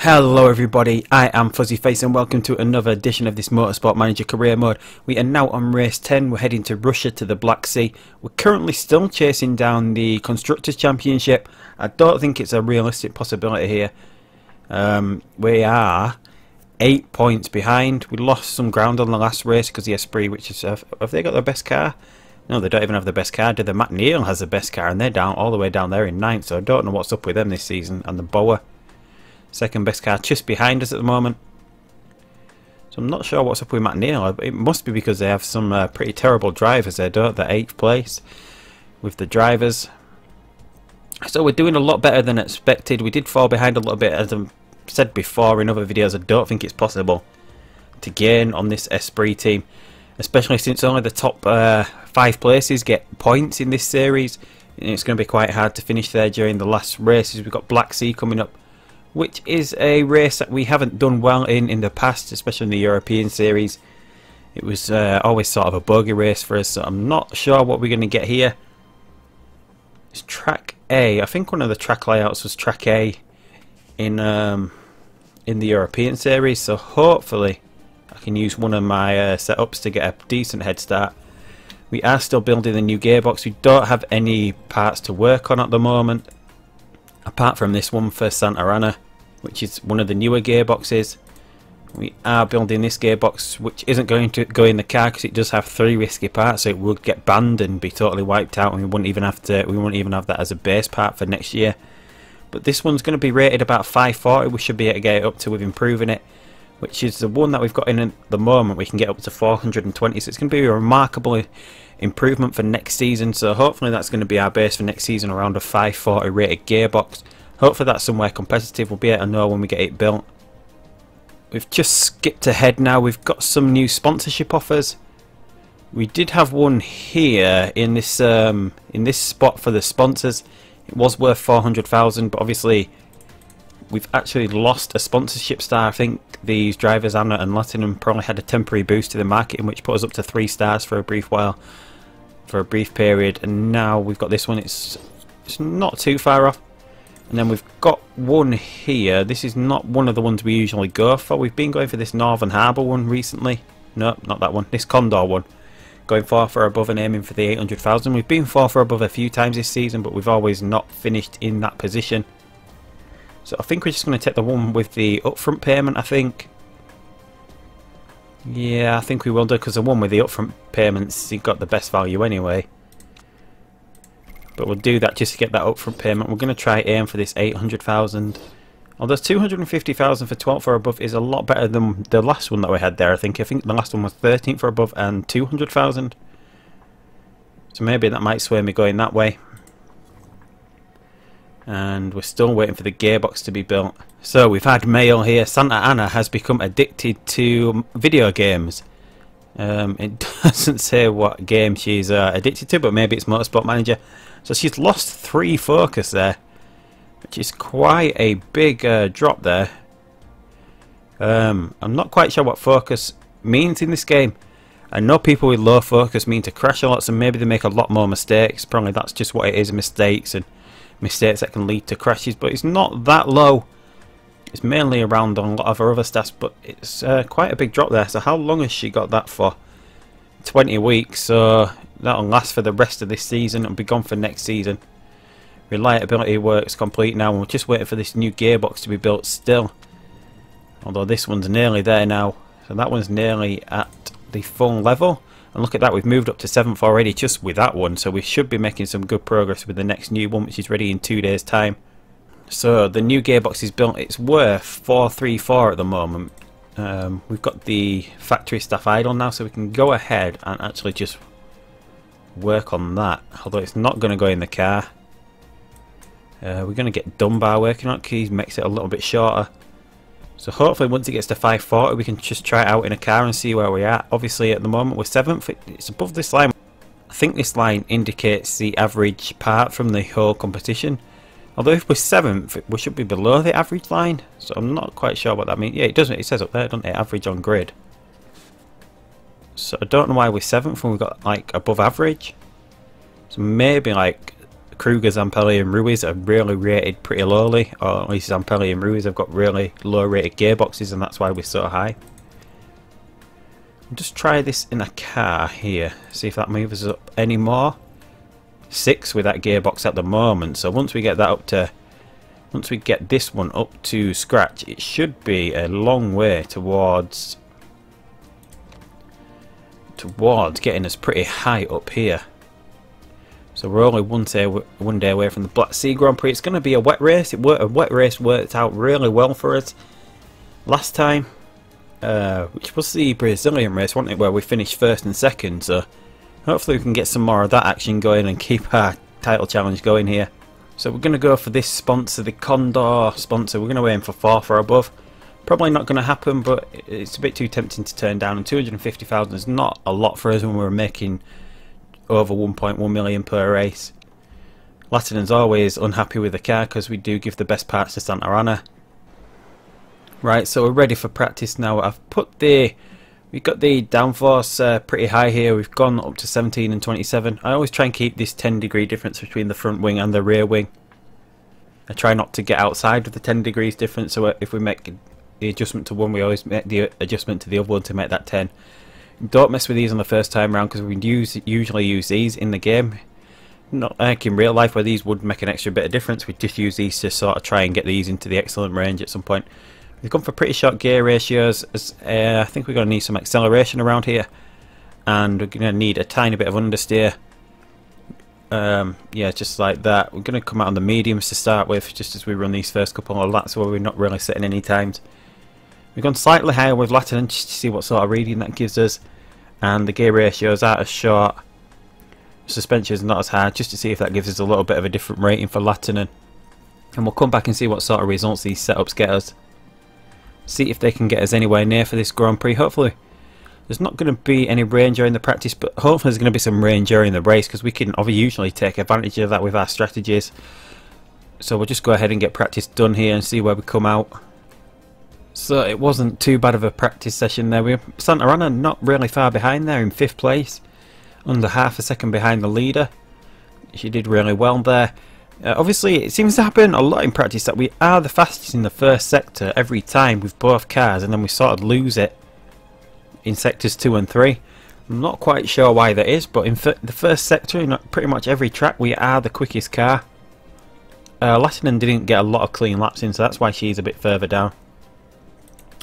Hello everybody, I am Fuzzyface and welcome to another edition of this Motorsport Manager career mode. We are now on race 10, we're heading to Russia to the Black Sea. We're currently still chasing down the Constructors Championship. I don't think it's a realistic possibility here. We are 8 points behind. We lost some ground on the last race because the Esprit, which is, have they got their best car? No, they don't even have the best car. The McNeil has the best car and they're down all the way down there in 9th, so I don't know what's up with them this season. And the Boa, second best car, just behind us at the moment. So I'm not sure what's up with McNeil. It must be because they have some pretty terrible drivers there, don't they? 8th place with the drivers. So we're doing a lot better than expected. We did fall behind a little bit, as I've said before in other videos. I don't think it's possible to gain on this Esprit team, especially since only the top 5 places get points in this series. And it's going to be quite hard to finish there during the last races. We've got Black Sea coming up, which is a race that we haven't done well in the past, especially in the European series. It was always sort of a bogey race for us, so I'm not sure what we're going to get here. It's track A. I think one of the track layouts was track A in the European series, so hopefully I can use one of my setups to get a decent head start. We are still building the new gearbox. We don't have any parts to work on at the moment, apart from this one for Santa Ana, which is one of the newer gearboxes. We are building this gearbox, which isn't going to go in the car because it does have 3 risky parts, so it would get banned and be totally wiped out, and we wouldn't even have that as a base part for next year. But this one's going to be rated about 540. We should be able to get it up to with improving it, which is the one that we've got in at the moment. We can get up to 420, so it's going to be a remarkable improvement for next season. So hopefully that's going to be our base for next season, around a 540 rated gearbox. Hopefully that's somewhere competitive. We'll be able to know when we get it built. We've just skipped ahead now. We've got some new sponsorship offers. We did have one here in this spot for the sponsors. It was worth 400,000, but obviously we've actually lost a sponsorship star. I think these drivers, Anna and Lattingham, probably had a temporary boost to the marketing, which put us up to 3 stars for a brief while, for a brief period, and now we've got this one. It's not too far off. And then we've got one here. This is not one of the ones we usually go for. We've been going for this Northern Harbour one recently. No, not that one. This Condor one. Going 4 for above and aiming for the 800,000. We've been 4 for above a few times this season, but we've always not finished in that position. So I think we're just going to take the one with the upfront payment, I think. Yeah, I think we will do, because the one with the upfront payments, you got the best value anyway. But we'll do that just to get that upfront payment. We're going to try aim for this 800,000. Although 250,000 for 12th or above is a lot better than the last one that we had there. I think the last one was 13th or above and 200,000. So maybe that might sway me going that way. And we're still waiting for the gearbox to be built. So we've had mail here. Santa Ana has become addicted to video games. It doesn't say what game she's addicted to, but maybe it's Motorsport Manager. So she's lost 3 focus there, which is quite a big drop there. I'm not quite sure what focus means in this game. I know people with low focus mean to crash a lot, so maybe they make a lot more mistakes. Probably that's just what it is, mistakes, and mistakes that can lead to crashes. But it's not that low. It's mainly around on a lot of her other stats, but it's quite a big drop there. So how long has she got that for? 20 weeks, so that'll last for the rest of this season. It'll be gone for next season. Reliability works complete now. We're just waiting for this new gearbox to be built still. Although this one's nearly there now. So that one's nearly at the full level. And look at that, we've moved up to 7th already just with that one. So we should be making some good progress with the next new one, which is ready in 2 days' time. So the new gearbox is built. It's worth 434 at the moment. We've got the factory staff idle now, so we can go ahead and actually just work on that. Although it's not going to go in the car. We're going to get Dunbar working on it, because he makes it a little bit shorter. So hopefully once it gets to 540 we can just try it out in a car and see where we're at. Obviously at the moment we're 7th. It's above this line. I think this line indicates the average part from the whole competition. Although if we're 7th, we should be below the average line. So I'm not quite sure what that means. Yeah, it doesn't. It says up there, doesn't it? Average on grid. So I don't know why we're 7th when we've got like above average. So maybe like Kruger, Zampelli and Ruiz are really rated pretty lowly, or at least Zampelli and Ruiz have got really low rated gearboxes, and that's why we're so high. I'll just try this in a car here, see if that moves us up any more. 6 with that gearbox at the moment, so once we get that up to, once we get this one up to scratch, it should be a long way towards getting us pretty high up here. So we're only one day away from the Black Sea Grand Prix. It's going to be a wet race. A wet race worked out really well for us last time, which was the Brazilian race, wasn't it, where we finished first and second. So hopefully we can get some more of that action going and keep our title challenge going here. So we're going to go for this sponsor, the Condor sponsor. We're going to aim for 4th or above. Probably not going to happen, but it's a bit too tempting to turn down, and 250,000 is not a lot for us when we're making over 1.1 million per race. Latinen's always unhappy with the car because we do give the best parts to Santa Ana. Right, so we're ready for practice now. We've got the downforce pretty high here. We've gone up to 17 and 27. I always try and keep this 10-degree difference between the front wing and the rear wing. I try not to get outside of the 10 degrees difference, so if we make the adjustment to one, we always make the adjustment to the other one to make that 10. Don't mess with these on the first time round, because we usually use these in the game. Not like in real life where these would make an extra bit of difference. We just use these to sort of try and get these into the excellent range at some point. We've gone for pretty short gear ratios. I think we're going to need some acceleration around here, and we're going to need a tiny bit of understeer. Yeah, just like that. We're going to come out on the mediums to start with, just as we run these first couple of laps where we're not really setting any times. We've gone slightly higher with Latinen just to see what sort of reading that gives us, and the gear ratios aren't as short, suspension is not as hard, just to see if that gives us a little bit of a different rating for Latinen. And we'll come back and see what sort of results these setups get us. See if they can get us anywhere near for this Grand Prix. Hopefully there's not going to be any rain during the practice, but hopefully there's going to be some rain during the race, because we can usually take advantage of that with our strategies. So we'll just go ahead and get practice done here and see where we come out. So it wasn't too bad of a practice session there. Santa Ana not really far behind there in 5th place, under half a second behind the leader. She did really well there. Obviously it seems to happen a lot in practice that we are the fastest in the first sector every time with both cars, and then we sort of lose it in sectors 2 and 3. I'm not quite sure why that is, but in the first sector in pretty much every track we are the quickest car. Latinen didn't get a lot of clean laps in, so that's why she's a bit further down.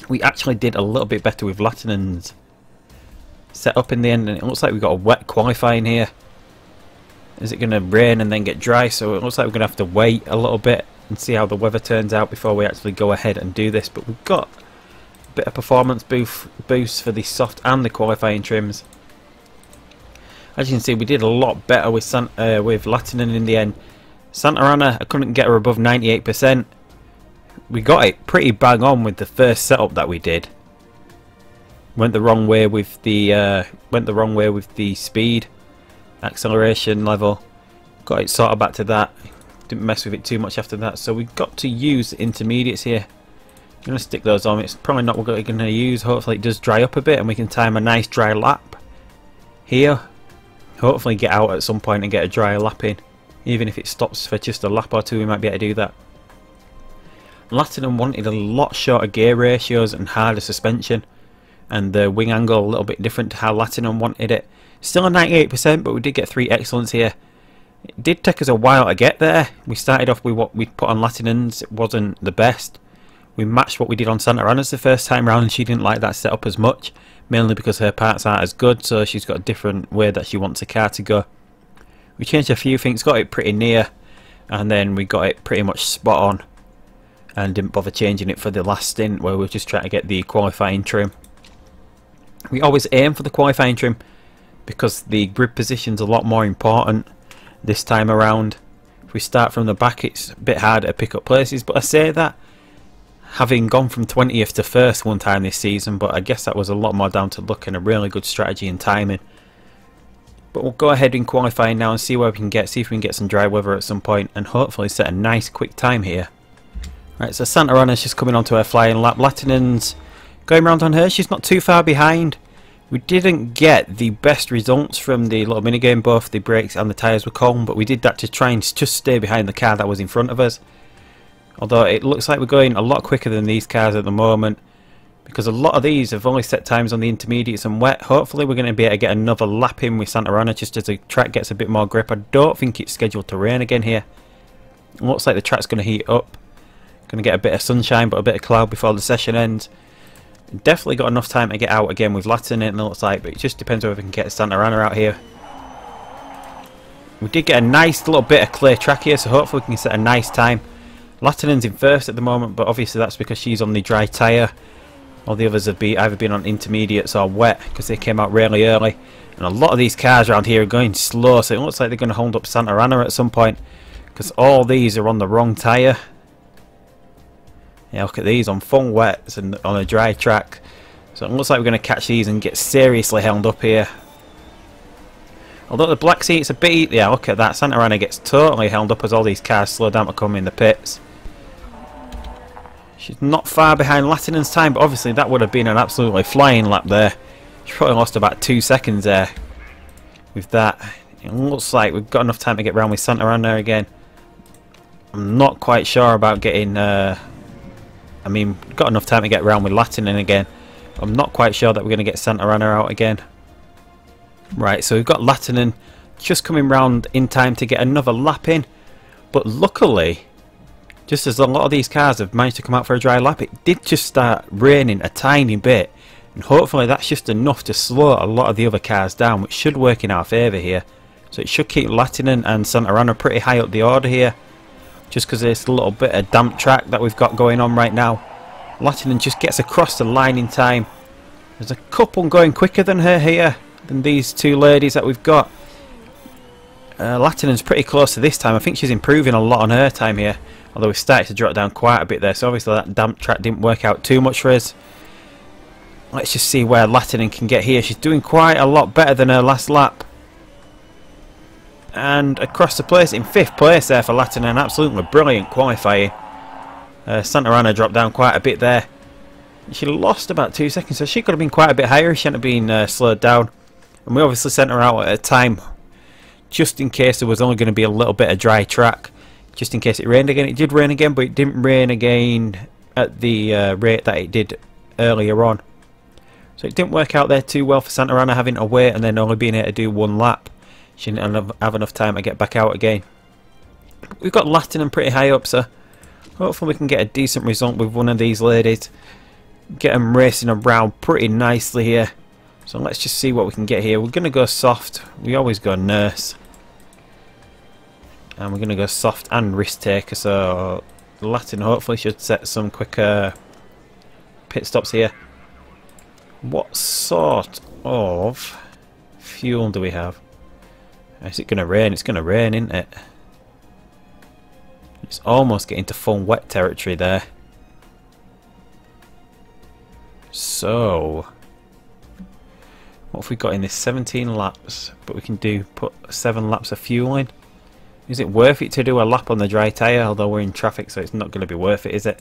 We actually did a little bit better with Latinen's setup in the end, and it looks like we've got a wet qualifying here. Is it going to rain and then get dry? So it looks like we're going to have to wait a little bit and see how the weather turns out before we actually go ahead and do this. But we've got a bit of performance boost for the soft and the qualifying trims. As you can see, we did a lot better with Latinen in the end. Santa Ana, I couldn't get her above 98%. We got it pretty bang on with the first setup that we did. Went the wrong way with the speed, acceleration level. Got it sort of back to that. Didn't mess with it too much after that. So we got to use the intermediates here. I'm going to stick those on. It's probably not what we're going to use. Hopefully it does dry up a bit and we can time a nice dry lap here. Hopefully get out at some point and get a dry lap in. Even if it stops for just a lap or two, we might be able to do that. Latinen wanted a lot shorter gear ratios and harder suspension, and the wing angle a little bit different to how Latinen wanted it. Still a 98%, but we did get 3 excellents here. It did take us a while to get there. We started off with what we put on Latinen's. It wasn't the best. We matched what we did on Santa Ana's the first time round, and she didn't like that setup as much, mainly because her parts aren't as good, so she's got a different way that she wants a car to go. We changed a few things, got it pretty near, and then we got it pretty much spot on, and didn't bother changing it for the last stint where we were just trying to get the qualifying trim. We always aim for the qualifying trim because the grid position's a lot more important this time around. If we start from the back, it's a bit harder to pick up places, but I say that having gone from 20th to 1st one time this season, but I guess that was a lot more down to luck and a really good strategy and timing. But we'll go ahead in qualifying now and see where we can get, see if we can get some dry weather at some point, and hopefully set a nice quick time here. Right, so Santa Ana's just coming onto her flying lap. Latinen's going round on her. She's not too far behind. We didn't get the best results from the little minigame, both the brakes and the tyres were cold, but we did that to try and just stay behind the car that was in front of us. Although it looks like we're going a lot quicker than these cars at the moment, because a lot of these have only set times on the intermediates and wet. Hopefully we're going to be able to get another lap in with Santa Ana just as the track gets a bit more grip. I don't think it's scheduled to rain again here. It looks like the track's going to heat up. Going to get a bit of sunshine but a bit of cloud before the session ends. Definitely got enough time to get out again with Latin in it, looks like, but it just depends whether we can get Santa Ana out here. We did get a nice little bit of clear track here, so hopefully we can set a nice time. Latinen's in first at the moment, but obviously that's because she's on the dry tyre. All the others have either been on intermediates or wet because they came out really early. And a lot of these cars around here are going slow, so it looks like they're going to hold up Santa Ana at some point, because all these are on the wrong tyre. Yeah, look at these on full wets and on a dry track. So it looks like we're going to catch these and get seriously held up here. Although the black seat's a bit... Yeah, look at that. Santa Ana gets totally held up as all these cars slow down to come in the pits. She's not far behind Latinen's time, but obviously that would have been an absolutely flying lap there. She probably lost about 2 seconds there with that. It looks like we've got enough time to get round with Santa Ana again. I'm not quite sure about getting... I mean, got enough time to get round with Latinen again. I'm not quite sure that we're going to get Santa Ana out again. Right, so we've got Latinen just coming round in time to get another lap in. But luckily, just as a lot of these cars have managed to come out for a dry lap, it did just start raining a tiny bit. And hopefully that's just enough to slow a lot of the other cars down, which should work in our favour here. So it should keep Latinen and Santa Ana pretty high up the order here. Just because there's a little bit of damp track that we've got going on right now. Latinen just gets across the line in time. There's a couple going quicker than her here, than these two ladies that we've got. Latinen's pretty close to this time. I think she's improving a lot on her time here. Although we started to drop down quite a bit there, so obviously that damp track didn't work out too much for us. Let's just see where Latinen can get here. She's doing quite a lot better than her last lap. And across the place, in 5th place there for Latinen. Absolutely brilliant qualifying. Santa Ana dropped down quite a bit there. She lost about 2 seconds, so she could have been quite a bit higher. She hadn't been slowed down. And we obviously sent her out at a time just in case there was only going to be a little bit of dry track. Just in case it rained again. It did rain again, but it didn't rain again at the rate that it did earlier on. So it didn't work out there too well for Santa Ana, having to wait and then only being able to do one lap. She didn't have enough time to get back out again. We've got Latinen pretty high up, so hopefully we can get a decent result with one of these ladies. Get them racing around pretty nicely here. So let's just see what we can get here. We're going to go soft. We always go nurse. And we're going to go soft and risk taker. So Latin hopefully should set some quicker pit stops here. What sort of fuel do we have? Is it going to rain? It's going to rain, isn't it? It's almost getting to full wet territory there. So, what have we got in this? 17 laps, but we can put 7 laps of fuel in. Is it worth it to do a lap on the dry tyre? Although we're in traffic, so it's not going to be worth it, is it?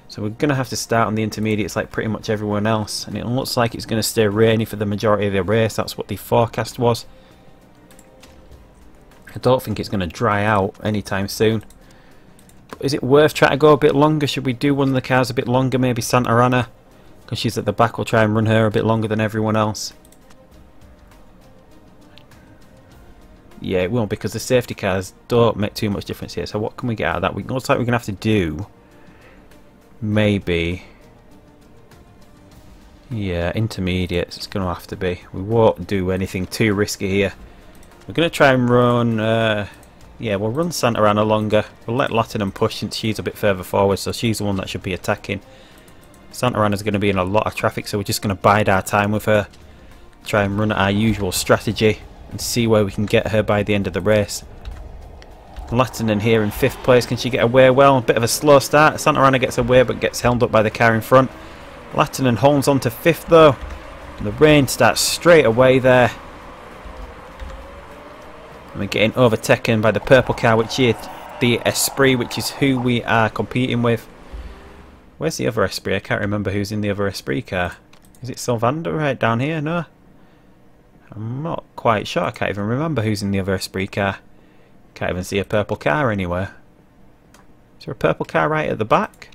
So we're going to have to start on the intermediates like pretty much everyone else. And it looks like it's going to stay rainy for the majority of the race. That's what the forecast was. I don't think it's going to dry out anytime soon. But is it worth trying to go a bit longer? Should we do one of the cars a bit longer? Maybe Santa Ana? Because she's at the back, we'll try and run her a bit longer than everyone else. Yeah, it won't, because the safety cars don't make too much difference here. So what can we get out of that? It looks like we're going to have to do... maybe... yeah, intermediates. It's going to have to be. We won't do anything too risky here. We're going to try and run... yeah, we'll run Santa Ana longer. We'll let Latinen push since she's a bit further forward, so she's the one that should be attacking. Santa Ana's going to be in a lot of traffic, so we're just going to bide our time with her. Try and run our usual strategy and see where we can get her by the end of the race. Latinen here in 5th place. Can she get away well? A bit of a slow start. Santa Ana gets away but gets held up by the car in front. Latinen holds on to 5th though. And the rain starts straight away there. And we're getting overtaken by the purple car, which is the Esprit, which is who we are competing with. Where's the other Esprit? I can't remember who's in the other Esprit car. Is it Sylvander right down here? No. I'm not quite sure. I can't even remember who's in the other Esprit car. Can't even see a purple car anywhere. Is there a purple car right at the back?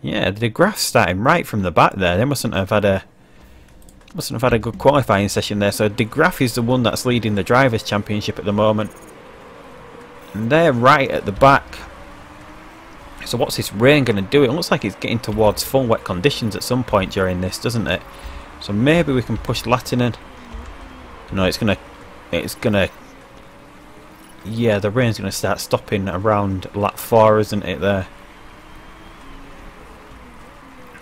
Yeah, the graph's starting right from the back there. They mustn't have had a good qualifying session there. So De Graaf is the one that's leading the Drivers' Championship at the moment. And they're right at the back. So what's this rain going to do? It looks like it's getting towards full wet conditions at some point during this, doesn't it? So maybe we can push Lattinen. No, it's gonna... Yeah, the rain's going to start stopping around lap 4, isn't it, there?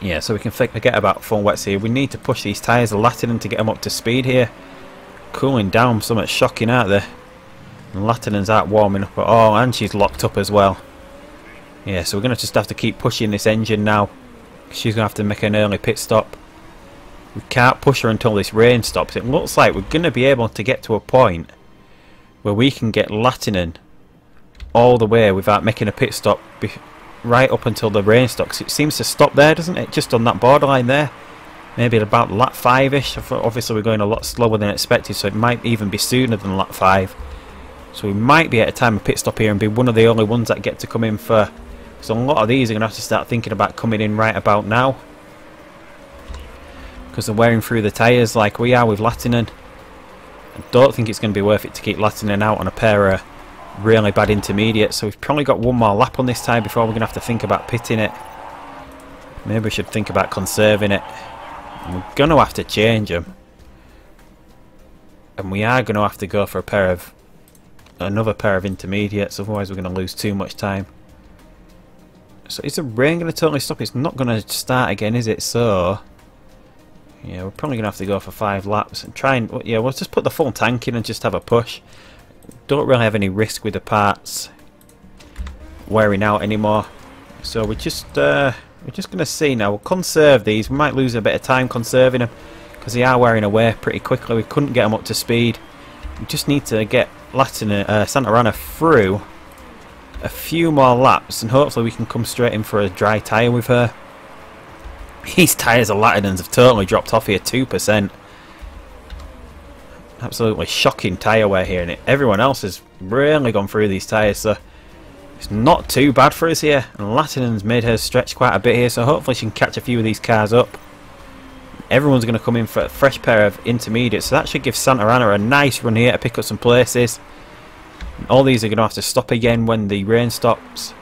Yeah, so we can forget about full wets here. We need to push these tyres of Lattinen to get them up to speed here. Cooling down, somewhat shocking out there. And Lattinen's out warming up at all, and she's locked up as well. Yeah, so we're going to just have to keep pushing this engine now. She's going to have to make an early pit stop. We can't push her until this rain stops. It looks like we're going to be able to get to a point where we can get Lattinen all the way without making a pit stop right up until the rain stops. It seems to stop there, doesn't it? Just on that borderline there. Maybe at about lap 5-ish. Obviously we're going a lot slower than expected, so it might even be sooner than lap 5. So we might be at a time of pit stop here and be one of the only ones that get to come in for... So a lot of these are going to have to start thinking about coming in right about now, because they're wearing through the tyres like we are with Lattinen. I don't think it's going to be worth it to keep Lattinen out on a pair of really bad intermediates. So we've probably got one more lap on this tyre before we're going to have to think about pitting it. Maybe we should think about conserving it. And we're going to have to change them. And we are going to have to go for another pair of intermediates, otherwise we're going to lose too much time. So is the rain going to totally stop? It's not going to start again, is it? So yeah, we're probably going to have to go for 5 laps and try and... Yeah, we'll just put the full tank in and just have a push. Don't really have any risk with the parts wearing out anymore. So we're just going to see now. We'll conserve these. We might lose a bit of time conserving them because they are wearing away pretty quickly. We couldn't get them up to speed. We just need to get Santana through a few more laps and hopefully we can come straight in for a dry tyre with her. These tyres of Lattinen's have totally dropped off here, 2%. Absolutely shocking tyre wear here, and everyone else has really gone through these tyres, so it's not too bad for us here. And Lattinen's made her stretch quite a bit here, so hopefully she can catch a few of these cars up. Everyone's going to come in for a fresh pair of intermediates, so that should give Santa Ana a nice run here to pick up some places. And all these are going to have to stop again when the rain stops.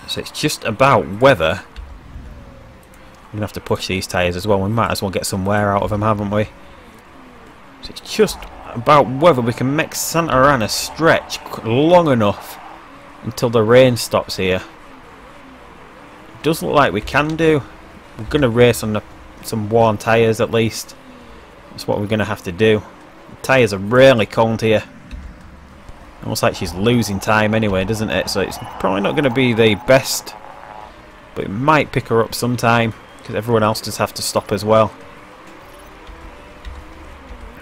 So it's just about whether we're going to have to push these tyres as well. We might as well get some wear out of them, haven't we? So it's just about whether we can make Santa Ana stretch long enough until the rain stops here. It does look like we can do. We're going to race on some worn tyres at least. That's what we're going to have to do. The tyres are really cold here. It looks like she's losing time anyway, doesn't it? So it's probably not going to be the best, but it might pick her up sometime because everyone else does have to stop as well.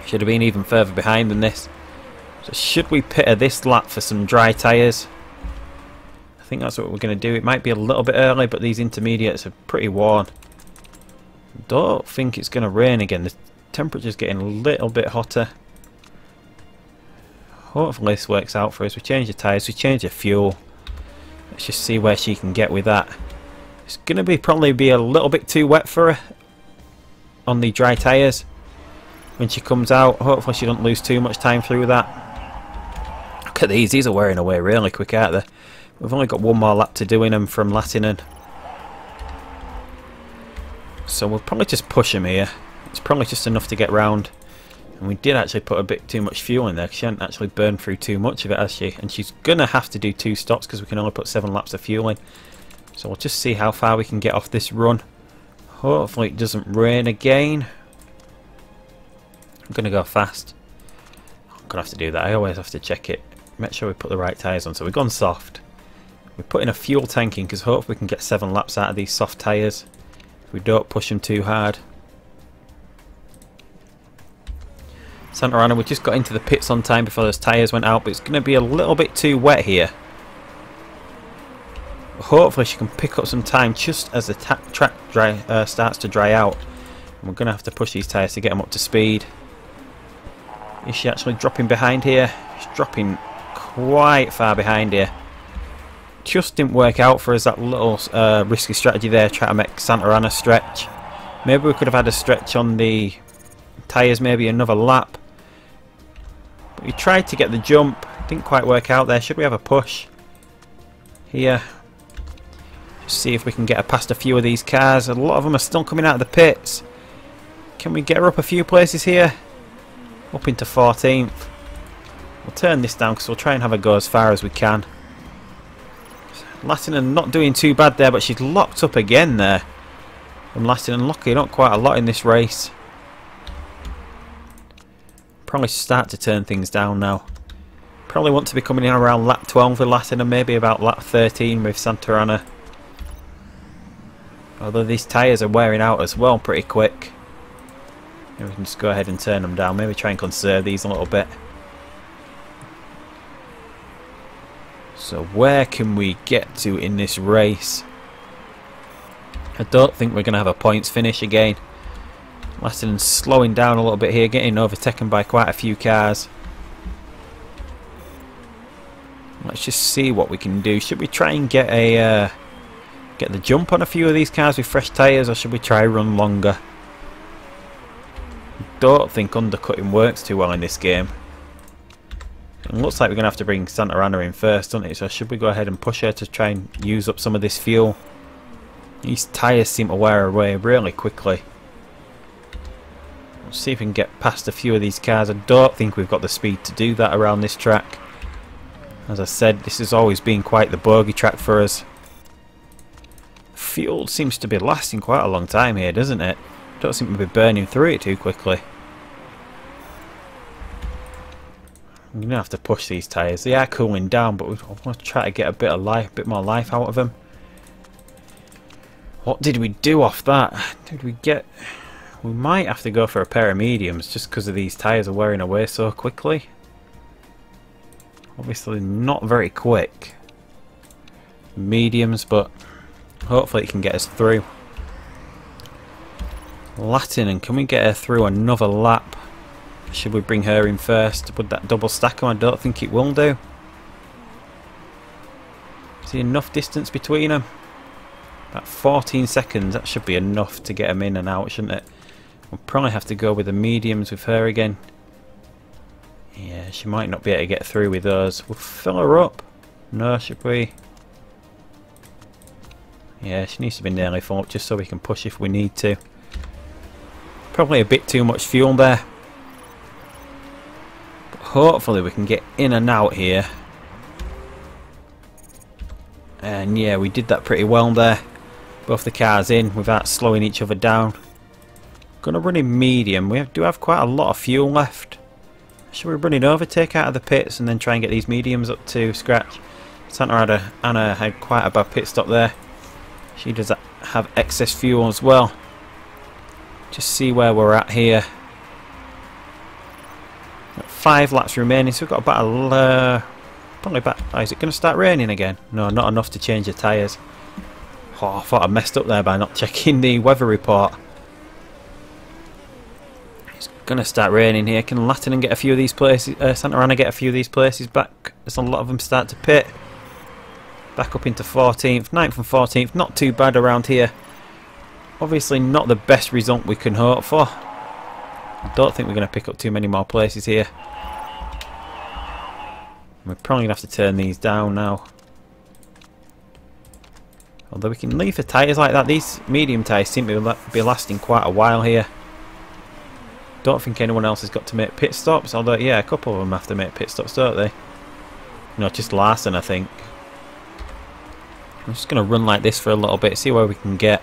Should have been even further behind than this. So should we pit her this lap for some dry tyres? I think that's what we're going to do. It might be a little bit early, but these intermediates are pretty worn. Don't think it's going to rain again. The temperature's getting a little bit hotter. Hopefully this works out for us. We change the tyres, we change the fuel. Let's just see where she can get with that. It's going to probably be a little bit too wet for her on the dry tyres when she comes out. Hopefully she doesn't lose too much time through that. Look at these are wearing away really quick, aren't they? We've only got one more lap to do in them from Lattinen. So we'll probably just push them here. It's probably just enough to get round. And we did actually put a bit too much fuel in there because she hadn't actually burned through too much of it, has she? And she's going to have to do 2 stops because we can only put 7 laps of fuel in. So we'll just see how far we can get off this run. Hopefully it doesn't rain again. I'm going to go fast. I'm going to have to do that. I always have to check it. Make sure we put the right tyres on. So we've gone soft. We're putting a fuel tank in because hopefully we can get 7 laps out of these soft tyres. If we don't push them too hard. Santa Ana, we just got into the pits on time before those tyres went out, but it's going to be a little bit too wet here. Hopefully she can pick up some time just as the track starts to dry out. We're going to have to push these tyres to get them up to speed. Is she actually dropping behind here? She's dropping quite far behind here. Just didn't work out for us, that little risky strategy there, trying to make Santa Ana stretch. Maybe we could have had a stretch on the tyres, maybe another lap. But we tried to get the jump, didn't quite work out there. Should we have a push here? Just see if we can get her past a few of these cars. A lot of them are still coming out of the pits. Can we get her up a few places here? Up into 14th. We'll turn this down because we'll try and have her go as far as we can. Lattinen not doing too bad there, but she's locked up again there. And Lattinen locking up quite a lot in this race. Probably start to turn things down now. Probably want to be coming in around lap 12 with Lattinen, maybe about lap 13 with Santa Ana. Although these tyres are wearing out as well pretty quick. Maybe we can just go ahead and turn them down. Maybe try and conserve these a little bit. So where can we get to in this race? I don't think we're going to have a points finish again. Lattinen's slowing down a little bit here, getting overtaken by quite a few cars. Let's just see what we can do. Should we try and get the jump on a few of these cars with fresh tyres, or should we try run longer? Don't think undercutting works too well in this game. It looks like we're going to have to bring Santa Ana in first, doesn't it? So should we go ahead and push her to try and use up some of this fuel? These tyres seem to wear away really quickly. Let's see if we can get past a few of these cars. I don't think we've got the speed to do that around this track. As I said, this has always been quite the bogey track for us. Fuel seems to be lasting quite a long time here, doesn't it? Don't seem to be burning through it too quickly. I'm going to have to push these tyres. They are cooling down, but we want to try to get a bit of life, a bit more life out of them. What did we do off that? Did we get... We might have to go for a pair of mediums just because of these tyres are wearing away so quickly. Obviously not very quick. Mediums, but hopefully it can get us through. Lattinen, can we get her through another lap? Should we bring her in first? Would that double stack them? I don't think it will do. Is there enough distance between them? About 14 seconds, that should be enough to get them in and out, shouldn't it? We'll probably have to go with the mediums with her again. Yeah, she might not be able to get through with those. We'll fill her up. No, should we? Yeah, she needs to be nearly full up just so we can push if we need to. Probably a bit too much fuel there. But hopefully we can get in and out here. And yeah, we did that pretty well there. Both the cars in without slowing each other down. Gonna run in medium. We do have quite a lot of fuel left. Should we run in overtake out of the pits and then try and get these mediums up to scratch? Santa Ana had quite a bad pit stop there. She does have excess fuel as well. Just see where we're at here. Got 5 laps remaining, so we've got about probably about. Oh, is it going to start raining again? No, not enough to change the tyres. Oh, I thought I messed up there by not checking the weather report. It's going to start raining here. Can Lattinen get a few of these places? Santa Ana get a few of these places back as a lot of them start to pit. Back up into 14th, 9th and 14th. Not too bad around here. Obviously not the best result we can hope for. I don't think we're going to pick up too many more places here. We're probably going to have to turn these down now. Although we can leave the tyres like that. These medium tyres seem to be lasting quite a while here. Don't think anyone else has got to make pit stops. Although, yeah, a couple of them have to make pit stops, don't they? No, just Larson, I think. I'm just going to run like this for a little bit, see where we can get.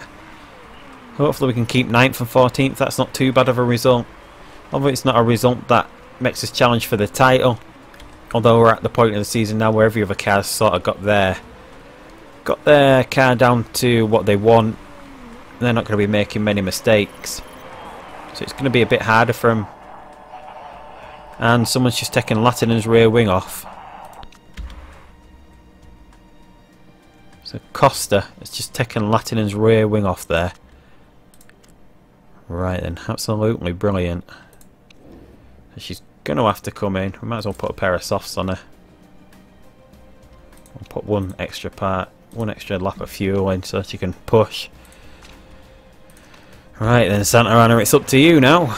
Hopefully we can keep 9th and 14th. That's not too bad of a result. Although it's not a result that makes us challenge for the title. Although we're at the point of the season now where every other car's sort of got their car down to what they want. They're not going to be making many mistakes. So it's going to be a bit harder for them. And someone's just taken Lattinen's rear wing off. So Costa has just taken Lattinen's rear wing off there. Right then, absolutely brilliant. She's going to have to come in. We might as well put a pair of softs on her. We'll put one extra lap of fuel in so she can push. Right then, Santa Ana, it's up to you now.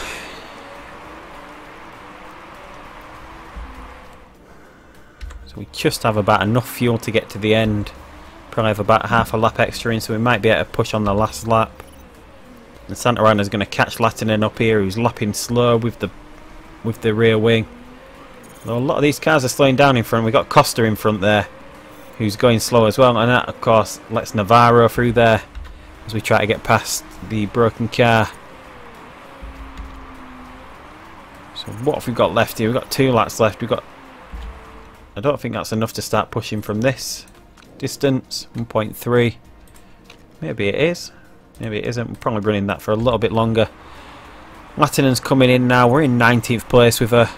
So we just have about enough fuel to get to the end. Probably have about half a lap extra in, so we might be able to push on the last lap. And Santa Ana's going to catch Lattinen up here, who's lapping slow with the rear wing. Though a lot of these cars are slowing down in front. We've got Costa in front there, who's going slow as well, and that of course lets Navarro through there as we try to get past the broken car. So what have we got left here? We've got 2 laps left. I don't think that's enough to start pushing from this distance. 1.3. Maybe it is. Maybe it isn't. We're probably running that for a little bit longer. Lattinen's coming in now. We're in 19th place with her.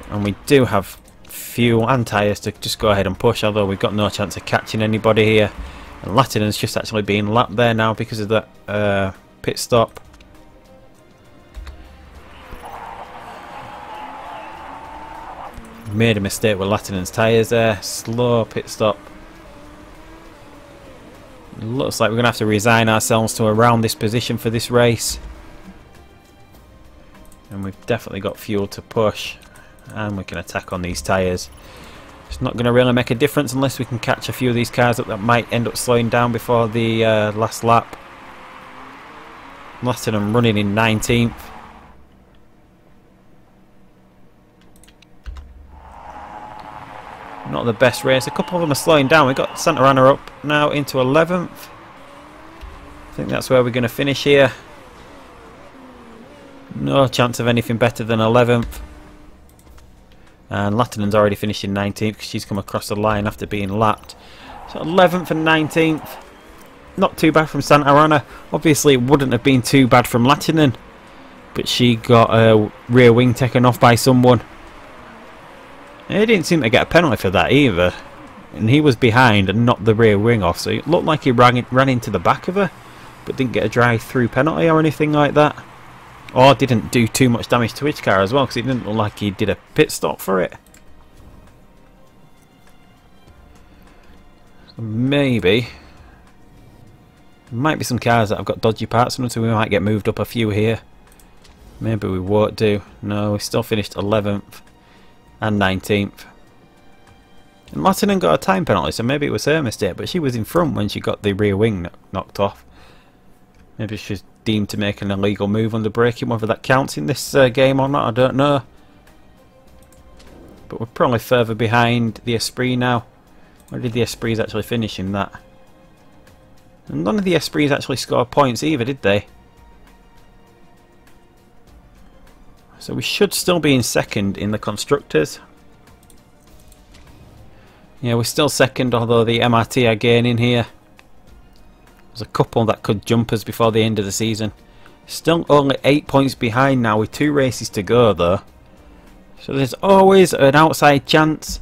And we do have fuel and tyres to just go ahead and push, although we've got no chance of catching anybody here. And Lattinen's just actually being lapped there now because of that pit stop. Made a mistake with Lattinen's tyres there. Slow pit stop. Looks like we're going to have to resign ourselves to around this position for this race. And we've definitely got fuel to push. And we can attack on these tyres. It's not going to really make a difference unless we can catch a few of these cars that might end up slowing down before the last lap. Lattinen running in 19th. Not the best race. A couple of them are slowing down. We've got Santa Ana up now into 11th. I think that's where we're going to finish here. No chance of anything better than 11th. And Lattinen's already finished in 19th because she's come across the line after being lapped. So 11th and 19th. Not too bad from Santa Ana. Obviously it wouldn't have been too bad from Lattinen, but she got a rear wing taken off by someone. He didn't seem to get a penalty for that either, and he was behind and knocked the rear wing off, so it looked like he ran into the back of her, but didn't get a drive-through penalty or anything like that. Or didn't do too much damage to his car as well, because it didn't look like he did a pit stop for it. So maybe there might be some cars that have got dodgy parts on them, so we might get moved up a few here. Maybe we won't do. No, we still finished 11th. And 19th. And Lattinen got a time penalty, so maybe it was her mistake, but she was in front when she got the rear wing knocked off. Maybe she's deemed to make an illegal move under braking. Whether that counts in this game or not, I don't know. But we're probably further behind the Esprit now. Where did the Esprits actually finish in that? And none of the Esprits actually scored points either, did they? So we should still be in second in the Constructors. Yeah, we're still second, although the MRT are gaining here. There's a couple that could jump us before the end of the season. Still only 8 points behind now with 2 races to go though. So there's always an outside chance.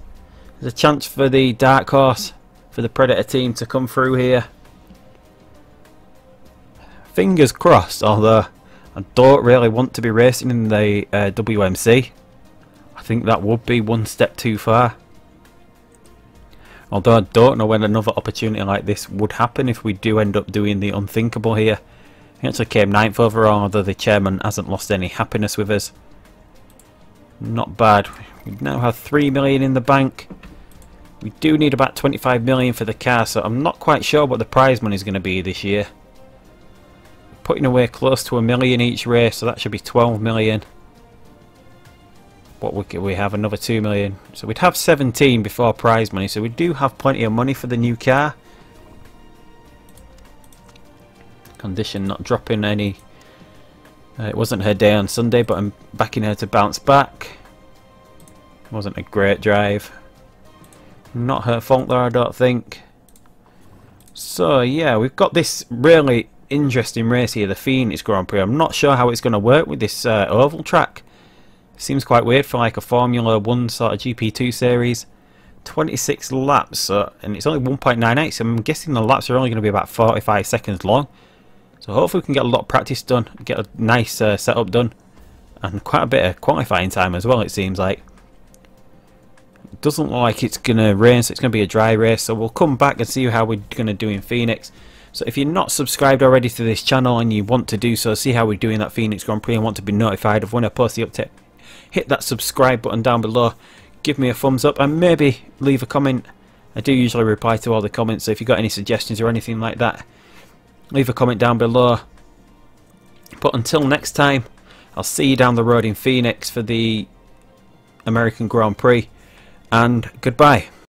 There's a chance for the dark horse, for the Predator team to come through here. Fingers crossed, although I don't really want to be racing in the WMC. I think that would be one step too far. Although I don't know when another opportunity like this would happen if we do end up doing the unthinkable here. He actually came 9th overall, although the chairman hasn't lost any happiness with us. Not bad. We now have 3 million in the bank. We do need about 25 million for the car, so I'm not quite sure what the prize money is going to be this year. Putting away close to 1 million each race, so that should be 12 million. What we have another 2 million, so we'd have 17 before prize money, so we do have plenty of money for the new car. Condition not dropping any. It wasn't her day on Sunday, but I'm backing her to bounce back. Wasn't a great drive. Not her fault though, I don't think. So yeah, we've got this really interesting race here, the Phoenix Grand Prix. I'm not sure how it's going to work with this oval track. Seems quite weird for like a Formula 1 sort of GP2 series. 26 laps, and it's only 1.98, so I'm guessing the laps are only going to be about 45 seconds long. So hopefully we can get a lot of practice done, get a nice setup done, and quite a bit of qualifying time as well, it seems like. It doesn't look like it's going to rain, so it's going to be a dry race, so we'll come back and see how we're going to do in Phoenix. So if you're not subscribed already to this channel and you want to do so, see how we're doing that Phoenix Grand Prix and want to be notified of when I post the update, hit that subscribe button down below, give me a thumbs up and maybe leave a comment. I do usually reply to all the comments, so if you've got any suggestions or anything like that, leave a comment down below. But until next time, I'll see you down the road in Phoenix for the American Grand Prix, and goodbye.